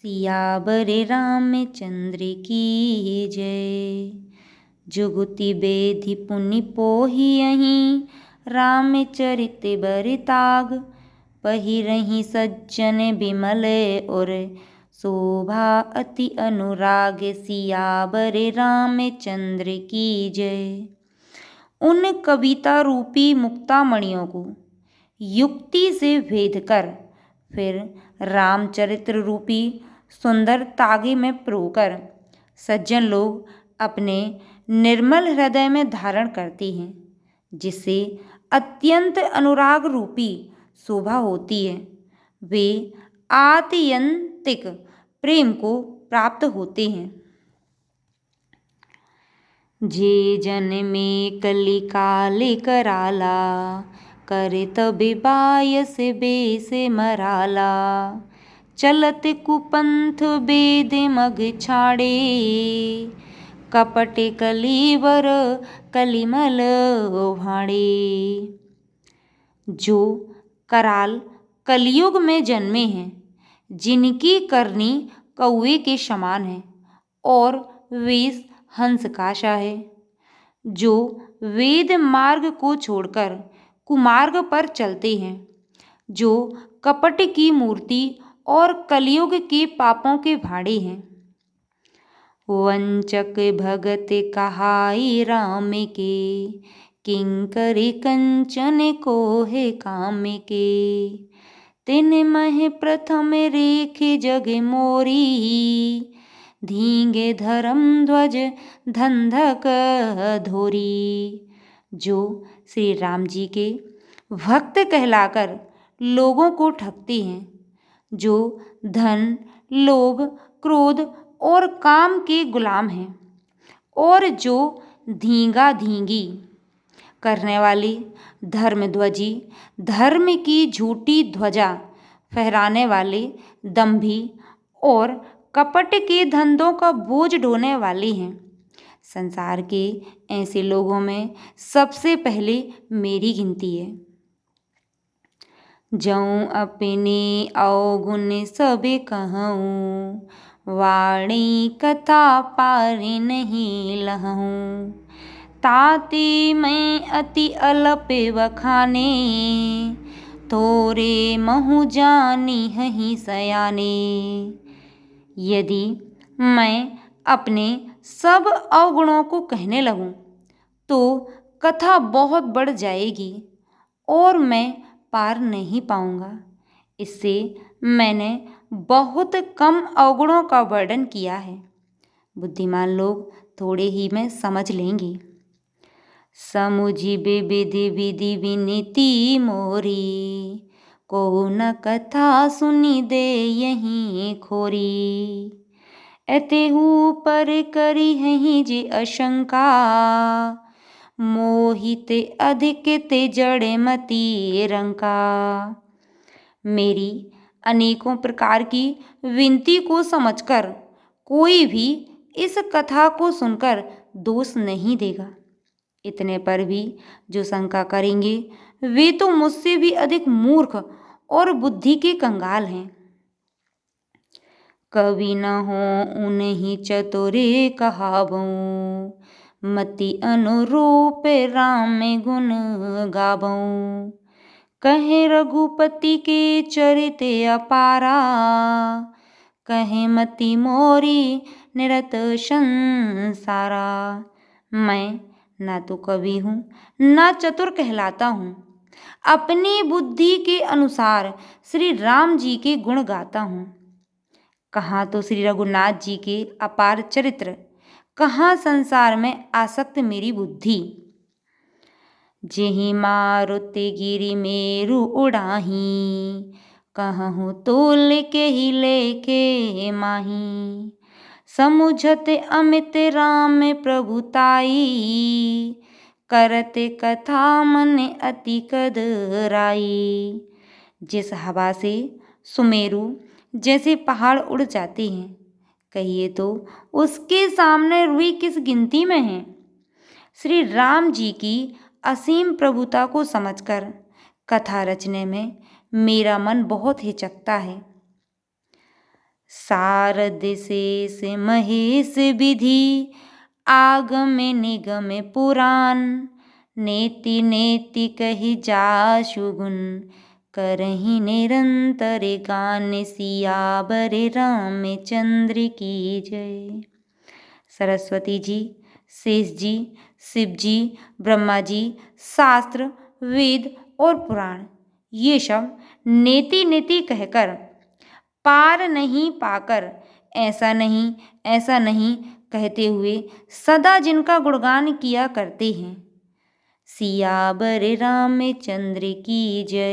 सियावर रामचंद्र की जय। जुगति बेधि पुनि पोहियहि, रामचरित बरताग। पहिरहि सज्जन बिमल और, शोभा अति अनुराग। सियावर रामचंद्र की जय। उन कविता रूपी मुक्तामणियों को युक्ति से भेद कर फिर रामचरित्र रूपी सुंदर तागे में परोकर सज्जन लोग अपने निर्मल हृदय में धारण करते हैं, जिससे अत्यंत अनुराग रूपी शोभा होती है। वे आत्यंतिक प्रेम को प्राप्त होते हैं। जे जन में कली काले कराला, करे तबे बायस बेस मराला। चलत कुपंथ बेद मग छाड़े, कपट कलीवर कलिमल भाड़े। जो कराल कलयुग में जन्मे हैं, जिनकी करनी कौवे के समान है और वेश हंस का सा है, जो वेद मार्ग को छोड़कर कुमार्ग पर चलते हैं, जो कपट की मूर्ति और कलयुग के पापों के भाड़े हैं। वंचक भगत कहाई राम के, किंकर कंचन कोहे काम के। तिन मह प्रथम रेख जग मोरी, धींगे धर्म ध्वज धंधक धोरी। जो श्री राम जी के भक्त कहलाकर लोगों को ठगते हैं, जो धन, लोभ, क्रोध और काम के गुलाम हैं, और जो धींगा धींगी करने वाले धर्मध्वजी, धर्म की झूठी ध्वजा फहराने वाले दंभी और कपट के धंधों का बोझ ढोने वाले हैं। संसार के ऐसे लोगों में सबसे पहले मेरी गिनती है। जऊँ अपने अवगुण सबे कहूँ, वाणी कथा पार नहीं लहूँ। ताते मैं अति अल्प बखाने, थोरे महु जानी हहीं सयाने। यदि मैं अपने सब अवगुणों को कहने लगूं, तो कथा बहुत बढ़ जाएगी और मैं पार नहीं पाऊंगा। इससे मैंने बहुत कम अवगुणों का वर्णन किया है। बुद्धिमान लोग थोड़े ही में समझ लेंगे। समुझिबे विधि विधि विनीति मोरी, को न कथा सुनी दे यहीं खोरी। एतेहू पर करी हहीं जे अशंका, मोहित अधिक ते जड़े मती रंका। मेरी अनेकों प्रकार की विनती को समझकर कोई भी इस कथा को सुनकर दोष नहीं देगा। इतने पर भी जो शंका करेंगे, वे तो मुझसे भी अधिक मूर्ख और बुद्धि के कंगाल हैं। कवि न हो उन्हीं चतुरे कहावऊँ, मति अनुरूप राम गुण गावऊँ। कहे रघुपति के चरित अपारा, कहे मति मोरी निरत संसारा। मैं ना तो कवि हूँ, ना चतुर कहलाता हूँ। अपनी बुद्धि के अनुसार श्री राम जी के गुण गाता हूँ। कहाँ तो श्री रघुनाथ जी के अपार चरित्र, कहाँ संसार में आसक्त मेरी बुद्धि। जेहि मारुति गिरि मेरु उड़ाही, कहूँ तोल के ही लेके माही। समुझत अमित राम प्रभुताई, करते कथा मन अति कदराई। जिस हवा से सुमेरु जैसे पहाड़ उड़ जाते हैं, कहिए तो उसके सामने रुई किस गिनती में है। श्री राम जी की असीम प्रभुता को समझकर कथा रचने में मेरा मन बहुत हिचकता है। सारद शेष महेश विधि आगम निगम पुराण। नेति नेति कहि जासु गुण करहि निरंतर गान। सियावर रामचंद्र की जय। सरस्वती जी, शेष जी, शिव जी, ब्रह्मा जी, शास्त्र, वेद और पुराण ये सब नेति नेति कहकर पार नहीं पाकर ऐसा नहीं कहते हुए सदा जिनका गुणगान किया करते हैं। सियावर रामचंद्र की जय।